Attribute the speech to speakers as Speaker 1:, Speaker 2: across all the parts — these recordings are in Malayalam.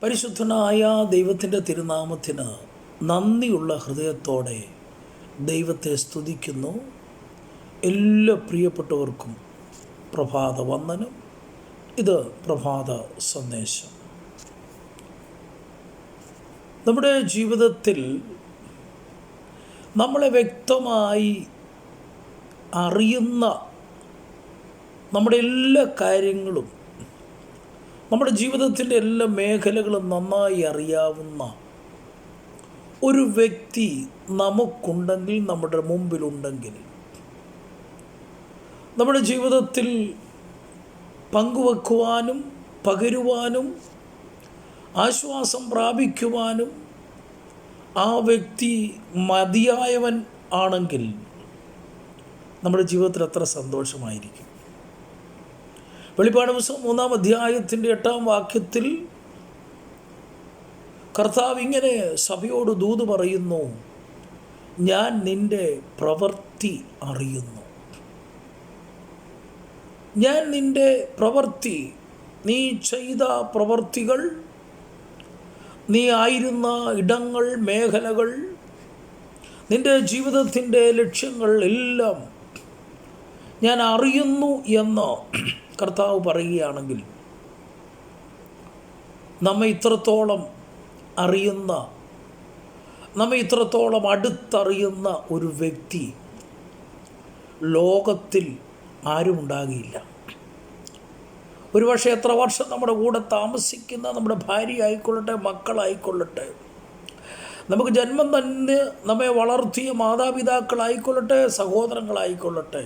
Speaker 1: പരിശുദ്ധനായ ദൈവത്തിൻ്റെ തിരുനാമത്തിന് നന്ദിയുള്ള ഹൃദയത്തോടെ ദൈവത്തെ സ്തുതിക്കുന്നു. എല്ലാ പ്രിയപ്പെട്ടവർക്കും പ്രഭാത വന്ദനം. ഇത് പ്രഭാത സന്ദേശം. നമ്മുടെ ജീവിതത്തിൽ നമ്മളെ വ്യക്തമായി അറിയുന്ന നമ്മുടെ എല്ലാ കാര്യങ്ങളും, നമ്മുടെ ജീവിതത്തിൻ്റെ എല്ലാ മേഖലകളും നന്നായി അറിയാവുന്ന ഒരു വ്യക്തി നമുക്കുണ്ടെങ്കിൽ, നമ്മുടെ മുമ്പിലുണ്ടെങ്കിൽ, നമ്മുടെ ജീവിതത്തിൽ പങ്കുവെക്കുവാനും പകരുവാനും ആശ്വാസം പ്രാപിക്കുവാനും ആ വ്യക്തി മതിയായവൻ ആണെങ്കിൽ നമ്മുടെ ജീവിതത്തിൽ എത്ര സന്തോഷമായിരിക്കും. വെളിപ്പാട് പുസ്തകം 3-ാം അധ്യായത്തിൻ്റെ 8-ാം വാക്യത്തിൽ കർത്താവ് ഇങ്ങനെ സഭയോട് ദൂത് പറയുന്നു: ഞാൻ നിൻ്റെ പ്രവൃത്തി അറിയുന്നു. ഞാൻ നിൻ്റെ പ്രവൃത്തി, നീ ചെയ്ത പ്രവൃത്തികൾ, നീ ആയിരുന്ന ഇടങ്ങൾ, മേഖലകൾ, നിൻ്റെ ജീവിതത്തിൻ്റെ ലക്ഷ്യങ്ങൾ എല്ലാം ഞാൻ അറിയുന്നു എന്ന് കർത്താവ് പറയുകയാണെങ്കിൽ, നമ്മെ ഇത്രത്തോളം അറിയുന്ന, നമ്മെ ഇത്രത്തോളം അടുത്തറിയുന്ന ഒരു വ്യക്തി ലോകത്തിൽ ആരും ഉണ്ടാകില്ല. ഒരുപക്ഷെ എത്ര വർഷം നമ്മുടെ കൂടെ താമസിക്കുന്ന നമ്മുടെ ഭാര്യ ആയിക്കൊള്ളട്ടെ, മക്കളായിക്കൊള്ളട്ടെ, നമുക്ക് ജന്മം തന്നെ നമ്മെ വളർത്തിയ മാതാപിതാക്കളായിക്കൊള്ളട്ടെ, സഹോദരങ്ങളായിക്കൊള്ളട്ടെ,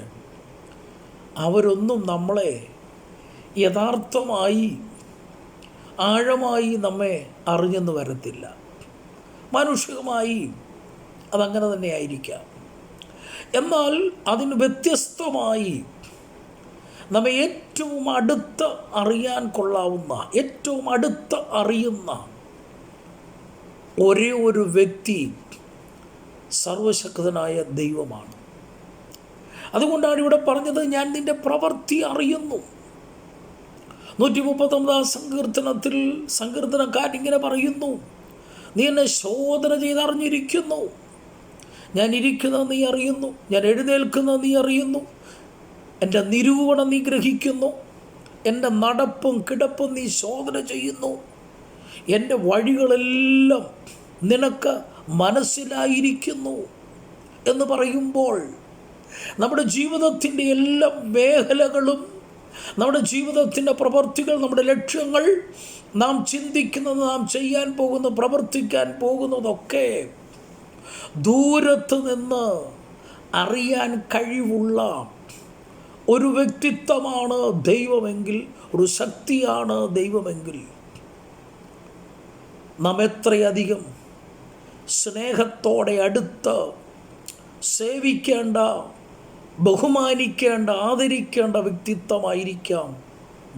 Speaker 1: അവരൊന്നും നമ്മളെ യഥാർത്ഥമായി ആഴമായി നമ്മെ അറിഞ്ഞെന്ന് വരത്തില്ല. മാനുഷികമായി അതങ്ങനെ തന്നെ ആയിരിക്കാം. എന്നാൽ അതിന് വ്യത്യസ്തമായി നമ്മെ ഏറ്റവും അടുത്ത് അറിയാൻ കൊള്ളാവുന്ന, ഏറ്റവും അടുത്ത് അറിയുന്ന ഒരേ ഒരു വ്യക്തി സർവശക്തനായ ദൈവമാണ്. അതുകൊണ്ടാണ് ഇവിടെ പറഞ്ഞത്, ഞാൻ നിൻ്റെ പ്രവൃത്തി അറിയുന്നു. 139-ാം സങ്കീർത്തനത്തിൽ സങ്കീർത്തനക്കാരിങ്ങനെ പറയുന്നു: നീ എന്നെ ശോധന ചെയ്തറിഞ്ഞിരിക്കുന്നു. ഞാൻ ഇരിക്കുന്നത് നീ അറിയുന്നു, ഞാൻ എഴുന്നേൽക്കുന്നത് നീ അറിയുന്നു, എൻ്റെ നിരൂപണം നീ ഗ്രഹിക്കുന്നു, എൻ്റെ നടപ്പും കിടപ്പും നീ ശോധന ചെയ്യുന്നു, എൻ്റെ വഴികളെല്ലാം നിനക്ക് മനസ്സിലായിരിക്കുന്നു എന്ന് പറയുമ്പോൾ, നമ്മുടെ ജീവിതത്തിൻ്റെ എല്ലാ മേഖലകളും, നമ്മുടെ ജീവിതത്തിൻ്റെ പ്രവൃത്തികൾ, നമ്മുടെ ലക്ഷ്യങ്ങൾ, നാം ചിന്തിക്കുന്നത്, നാം ചെയ്യാൻ പോകുന്ന, പ്രവർത്തിക്കാൻ പോകുന്നതൊക്കെ ദൂരത്ത് നിന്ന് അറിയാൻ കഴിവുള്ള ഒരു വ്യക്തിത്വമാണ് ദൈവമെങ്കിൽ, ഒരു ശക്തിയാണ് ദൈവമെങ്കിൽ, നാം എത്രയധികം സ്നേഹത്തോടെ അടുത്ത് സേവിക്കേണ്ട, ബഹുമാനിക്കേണ്ട, ആദരിക്കേണ്ട വ്യക്തിത്വമായിരിക്കാം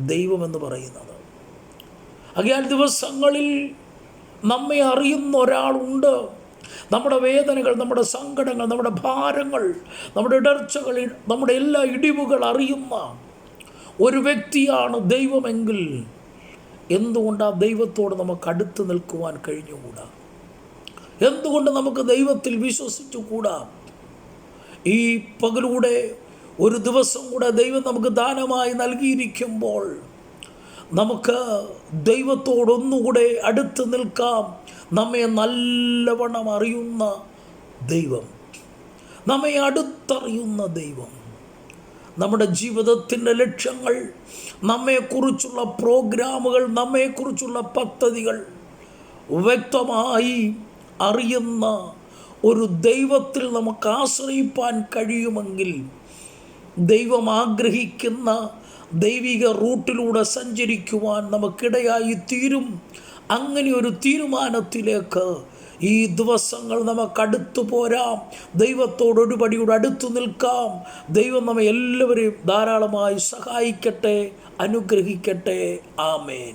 Speaker 1: ദൈവമെന്ന് പറയുന്നത്. ആകയാൽ ദിവസങ്ങളിൽ നമ്മെ അറിയുന്ന ഒരാളുണ്ട്. നമ്മുടെ വേദനകൾ, നമ്മുടെ സങ്കടങ്ങൾ, നമ്മുടെ ഭാരങ്ങൾ, നമ്മുടെ ഇടർച്ചകൾ, നമ്മുടെ എല്ലാ ഇടിവുകൾ അറിയുന്ന ഒരു വ്യക്തിയാണ് ദൈവമെങ്കിൽ, എന്തുകൊണ്ട് ആ ദൈവത്തോട് നമുക്ക് അടുത്ത് നിൽക്കുവാൻ കഴിഞ്ഞുകൂടാ? എന്തുകൊണ്ട് നമുക്ക് ദൈവത്തിൽ വിശ്വസിച്ചുകൂടാ? ഈ പകലൂടെ ഒരു ദിവസം കൂടെ ദൈവം നമുക്ക് ദാനമായി നൽകിയിരിക്കുമ്പോൾ നമുക്ക് ദൈവത്തോടൊന്നുകൂടെ അടുത്ത് നിൽക്കാം. നമ്മെ നല്ലവണ്ണം അറിയുന്ന ദൈവം, നമ്മെ അടുത്തറിയുന്ന ദൈവം, നമ്മുടെ ജീവിതത്തിൻ്റെ ലക്ഷ്യങ്ങൾ, നമ്മെക്കുറിച്ചുള്ള പ്രോഗ്രാമുകൾ, നമ്മെക്കുറിച്ചുള്ള പദ്ധതികൾ വ്യക്തമായി അറിയുന്ന ഒരു ദൈവത്തിൽ നമുക്ക് ആശ്രയിപ്പാൻ കഴിയുമെങ്കിൽ, ദൈവം ആഗ്രഹിക്കുന്ന ദൈവിക റൂട്ടിലൂടെ സഞ്ചരിക്കുവാൻ നമുക്കിടയായി തീരും. അങ്ങനെ ഒരു തീരുമാനത്തിലേക്ക് ഈ ദിവസങ്ങൾ നമുക്കടുത്തു പോരാം. ദൈവത്തോടൊരു പടിയുടെ അടുത്തു നിൽക്കാം. ദൈവം നമ്മെ എല്ലാവരെയും ധാരാളമായി സഹായിക്കട്ടെ, അനുഗ്രഹിക്കട്ടെ. ആമേൻ.